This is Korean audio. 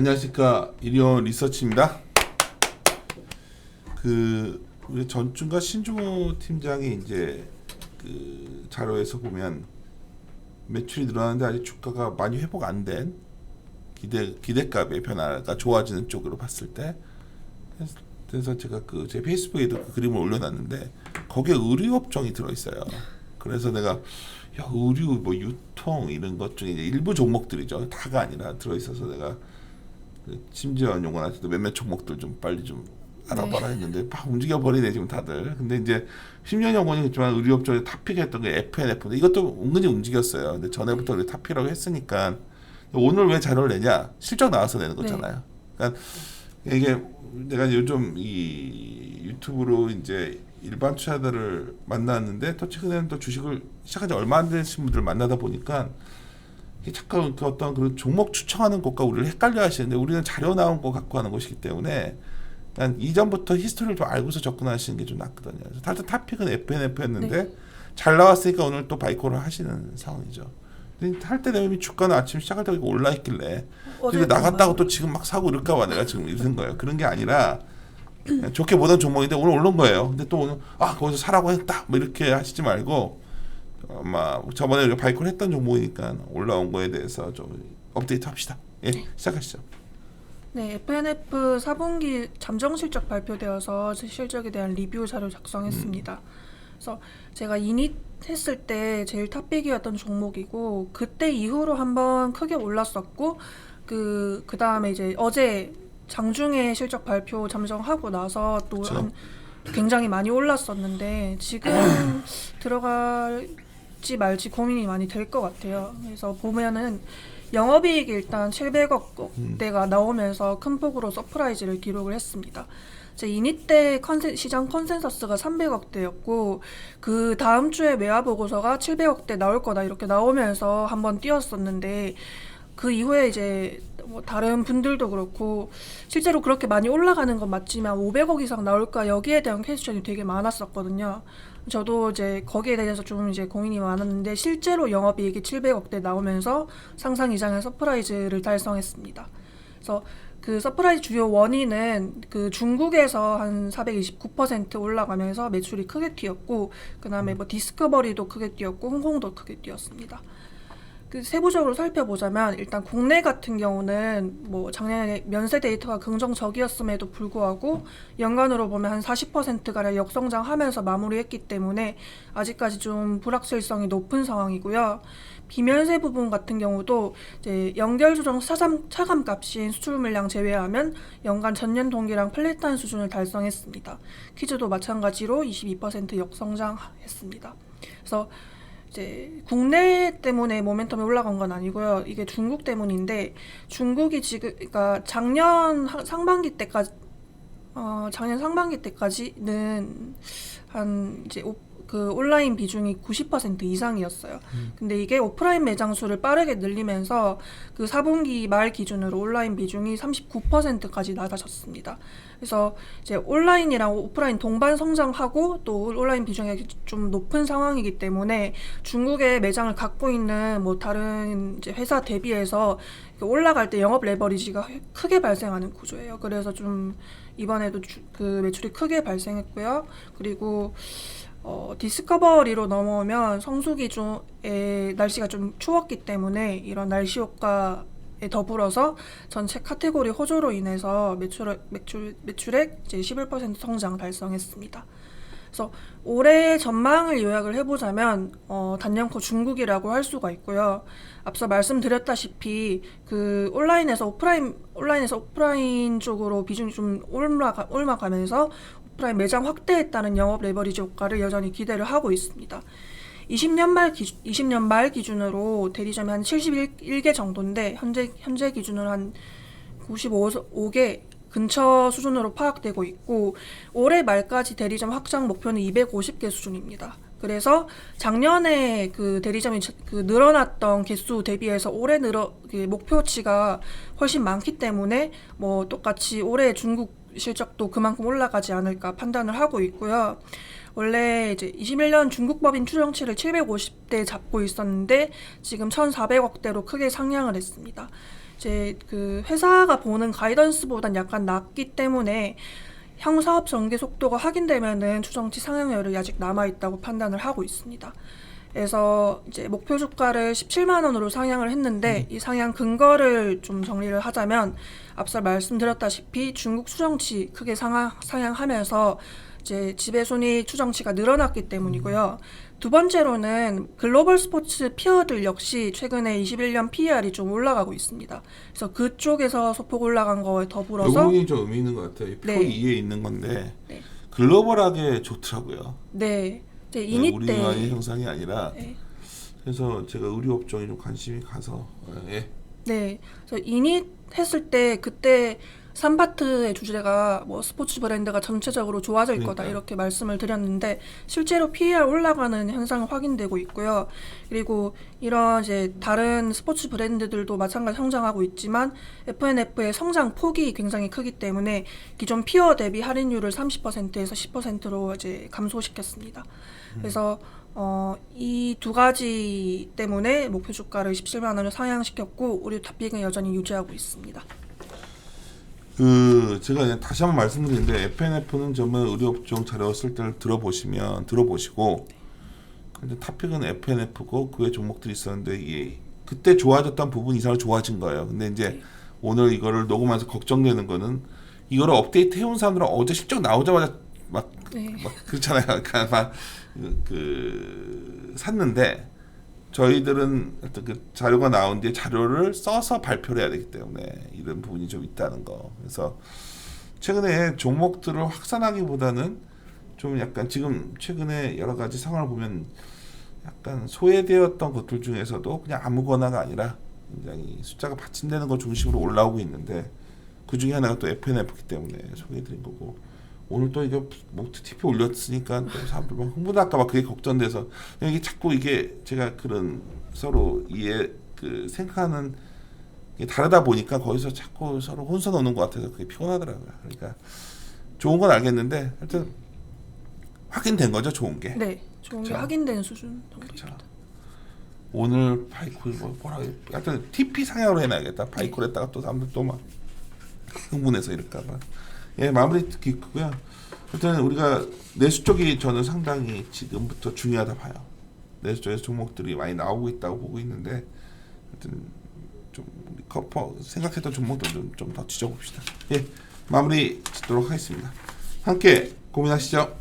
안녕하십니까, 이리온 리서치입니다. 우리 전준과 신중호 팀장이 이제 그 자료에서 보면 매출이 늘어나는데 아직 주가가 많이 회복 안 된 기대값의 변화가 좋아지는 쪽으로 봤을 때, 그래서 제가 제 페이스북에도 그 그림을 올려놨는데 거기에 의류 업종이 들어 있어요. 그래서 내가 의류 뭐 유통 이런 것 중에 이제 일부 종목들이죠, 다가 아니라 들어 있어서 내가 심지어 용원한테도 몇몇 종목들 좀 빨리 좀 알아봐라 했는데 막 움직여 버리네 지금 다들. 근데 이제 10년 연구원이 했지만 의류업종에 탑픽했던 게 FNF인데 이것도 은근히 움직였어요. 근데 전에부터 탑픽이라고 했으니까 오늘 왜 자료를 내냐? 실적 나와서 내는 거잖아요. 그러니까 이게 내가 요즘 이 유튜브로 이제 일반 투자자들을 만났는데 또 최근에는 또 주식을 시작한 지 얼마 안 되신 분들을 만나다 보니까 잠깐 그 어떤 그런 종목 추천하는 것과 우리를 헷갈려 하시는데, 우리는 자료 나온 거 갖고 하는 것이기 때문에 그냥 이전부터 히스토리를 좀 알고서 접근하시는 게 좀 낫거든요. 그래서 다들 탑픽은 FNF였는데 잘 나왔으니까 오늘 또 바이코를 하시는 상황이죠. 할 때 되면 주가는 아침 시작할 때 올라 있길래 근데 나갔다고 또 지금 막 사고 이럴까 봐 내가 지금 이런 거예요. 그런 게 아니라 좋게 보던 종목인데 오늘 오른 거예요. 근데 또 오늘 거기서 사라고 했다 뭐 이렇게 하시지 말고, 아마 저번에 우리가 바이콜 했던 종목이니까 올라온 거에 대해서 좀 업데이트 합시다. 예, 시작하시죠. 네, FNF 4분기 잠정 실적 발표되어서 실적에 대한 리뷰 자료 작성했습니다. 그래서 제가 이닛 했을 때 제일 탑픽이었던 종목이고, 그때 이후로 한번 크게 올랐었고, 그 다음에 이제 어제 장중에 실적 발표 잠정하고 나서 또 굉장히 많이 올랐었는데 지금 들어갈지 말지 고민이 많이 될 것 같아요. 그래서 보면은 영업이익이 일단 700억대가 나오면서 큰 폭으로 서프라이즈를 기록을 했습니다. 제 이닛 때 시장 컨센서스가 300억대였고 그 다음 주에 매화 보고서가 700억대 나올 거다 이렇게 나오면서 한번 뛰었었는데, 그 이후에 이제 뭐 다른 분들도 그렇고 실제로 그렇게 많이 올라가는 건 맞지만 500억 이상 나올까 여기에 대한 퀘스천이 되게 많았었거든요. 저도 이제 거기에 대해서 좀 이제 고민이 많았는데 실제로 영업이익이 700억대 나오면서 상상 이상의 서프라이즈를 달성했습니다. 그래서 그 서프라이즈 주요 원인은 그 중국에서 한 429% 올라가면서 매출이 크게 뛰었고, 그 다음에 뭐 디스커버리도 크게 뛰었고 홍콩도 크게 뛰었습니다. 그 세부적으로 살펴보자면 일단 국내 같은 경우는 뭐 작년에 면세 데이터가 긍정적이었음에도 불구하고 연간으로 보면 한 40%가량 역성장하면서 마무리했기 때문에 아직까지 좀 불확실성이 높은 상황이고요. 비면세 부분 같은 경우도 이제 연결 조정 차감값인 수출 물량 제외하면 연간 전년 동기랑 플랫한 수준을 달성했습니다. 퀴즈도 마찬가지로 22% 역성장했습니다. 그래서 이제 국내 때문에 모멘텀이 올라간 건 아니고요. 이게 중국 때문인데, 중국이 지금 그러니까 작년 상반기 때까지는 한 이제 그 온라인 비중이 90% 이상이었어요. 근데 이게 오프라인 매장 수를 빠르게 늘리면서 그 4분기 말 기준으로 온라인 비중이 39%까지 낮아졌습니다. 그래서 이제 온라인이랑 오프라인 동반 성장하고 또 온라인 비중이 좀 높은 상황이기 때문에 중국의 매장을 갖고 있는 뭐 다른 이제 회사 대비해서 올라갈 때 영업 레버리지가 크게 발생하는 구조예요. 그래서 좀 이번에도 그 매출이 크게 발생했고요. 그리고 디스커버리로 넘어오면 성수기 중에 날씨가 좀 추웠기 때문에 이런 날씨 효과에 더불어서 전체 카테고리 호조로 인해서 매출액 이제 11% 성장 달성했습니다. 그래서 올해 전망을 요약을 해보자면 단연코 중국이라고 할 수가 있고요. 앞서 말씀드렸다시피 그 온라인에서 오프라인 쪽으로 비중이 좀 올라가면서 오프라인 매장 확대에 따른 영업 레버리지 효과를 여전히 기대를 하고 있습니다. 20년 말 기준으로 대리점이 한 71개 정도인데 현재 기준으로 한 95개 근처 수준으로 파악되고 있고, 올해 말까지 대리점 확장 목표는 250개 수준입니다. 그래서 작년에 그 대리점이 늘어났던 개수 대비해서 올해 목표치가 훨씬 많기 때문에 뭐 똑같이 올해 중국 실적도 그만큼 올라가지 않을까 판단을 하고 있고요. 원래 이제 21년 중국 법인 추정치를 750대 잡고 있었는데 지금 1,400억대로 크게 상향을 했습니다. 이제 그 회사가 보는 가이던스보단 약간 낮기 때문에 향후 사업 전개 속도가 확인되면은 추정치 상향률이 아직 남아 있다고 판단을 하고 있습니다. 그래서 이제 목표 주가를 17만 원으로 상향을 했는데 이 상향 근거를 좀 정리를 하자면 앞서 말씀드렸다시피 중국 추정치 크게 상향하면서 이제 지배순이익 추정치가 늘어났기 때문이고요. 두 번째로는 글로벌 스포츠 피어들 역시 최근에 21년 PER이 좀 올라가고 있습니다. 그래서 그쪽에서 소폭 올라간 거에 이 더불어서 부분이 좀 의미 있는 것 같아요. 이 표 네. 2에 있는 건데 네. 글로벌하게 좋더라고요. 네, 이제 네, 이니 우리만의 때 형상이 아니라 네. 그래서 제가 의류 업종에 좀 관심이 가서 예. 네, 그래서 이닛 했을 때 그때 3파트의 주제가 뭐 스포츠 브랜드가 전체적으로 좋아질 거다 그러니까요. 이렇게 말씀을 드렸는데 실제로 PER 올라가는 현상은 확인되고 있고요. 그리고 이런 이제 다른 스포츠 브랜드들도 마찬가지 성장하고 있지만 FNF의 성장 폭이 굉장히 크기 때문에 기존 피어 대비 할인율을 30%에서 10%로 이제 감소시켰습니다. 그래서 이 두 가지 때문에 목표 주가를 17만 원을 상향시켰고 의류 탑픽은 여전히 유지하고 있습니다. 제가 그냥 다시 한번 말씀드리는데 FNF는 정말 의료업종 자료 쓸 때를 들어보시고 근데 탑픽은 FNF고 그 외 종목들이 있었는데 이게 그때 좋아졌던 부분 이상으로 좋아진 거예요. 근데 이제 오늘 이거를 녹음하면서 걱정되는 거는 이거를 업데이트 해온 사람들은 어제 실적 나오자마자 막 네. 그렇잖아요. 그러니까 막 샀는데 저희들은 어떤 그 자료가 나온 뒤에 자료를 써서 발표를 해야 되기 때문에 이런 부분이 좀 있다는 거. 그래서 최근에 종목들을 확산하기보다는 좀 약간 지금 최근에 여러 가지 상황을 보면 약간 소외되었던 것들 중에서도 그냥 아무거나가 아니라 굉장히 숫자가 받침되는 것 중심으로 올라오고 있는데 그 중에 하나가 또 FNF이기 때문에 소개해드린 거고 오늘 또 이거 뭐 TP 올렸으니까 또 사람들 막 흥분할까 봐 그게 걱정돼서 이게 자꾸 이게 제가 그런 서로 생각하는 게 다르다 보니까 거기서 자꾸 서로 혼선 오는 것 같아서 그게 피곤하더라고요. 그러니까 좋은 건 알겠는데 하여튼 확인된 거죠, 좋은 게. 네, 좋은 게 그쵸. 확인된 수준 그렇죠. 정도입니다. 오늘 바이콜 뭐라 하여튼 TP 상향으로 해놔야겠다. 바이콜 했다가 또 사람들 또 막 흥분해서 이럴까봐. 예, 마무리 듣고요. 하여튼 우리가 내수 쪽이 저는 상당히 지금부터 중요하다 봐요. 내수 쪽에서 종목들이 많이 나오고 있다고 보고 있는데 하여튼 좀 커퍼 생각했던 종목들 좀 더 지져봅시다. 예, 마무리 짓도록 하겠습니다. 함께 고민하시죠.